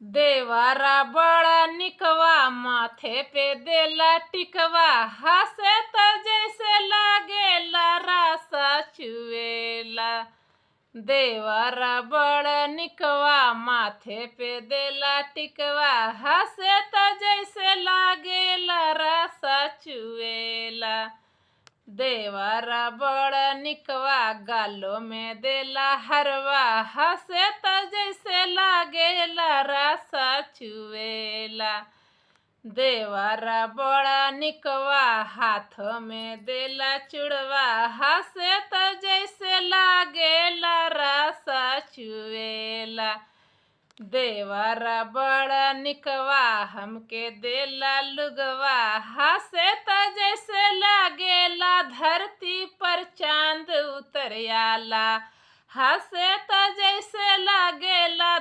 देवरा बड़ा निकवा माथे पे देला टिकवा, हंसे त जैसे लागेला रासा चुएला। देवरा बड़ा निकवा माथे पे देला टिकवा, हंसे त जैसे लागेला रासा चुएला। देवरा बड़ा निकवा गालों में देला हरवा, हंसे त जैसे लागेला रासा चुएला। देवरा बड़ा निकवा हाथों में देला चुड़वा, हंसे त जैसे लागेला रासा चुएला। देवरा बड़ा निकवा हमके देला लुगवा, हंसे त जैसे लागेला धरती पर चांद उतर आला, हंसे त जैसे लागेला